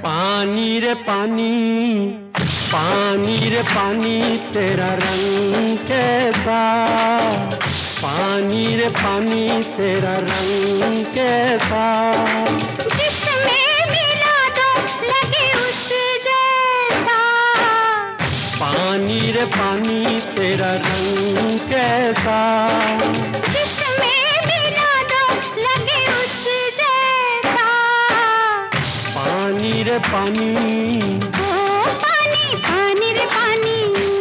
पानी रे पानी, पानी रे पानी तेरा रंग कैसा, पानी रे पानी तेरा रंग कैसा। जिसमें मिला दो लगे उस जैसा, पानी रे पानी तेरा रंग कैसा। जिसमें मिला दो लगे उस जैसा, पानी रे पानी, ओ पानी पानी रे पानी।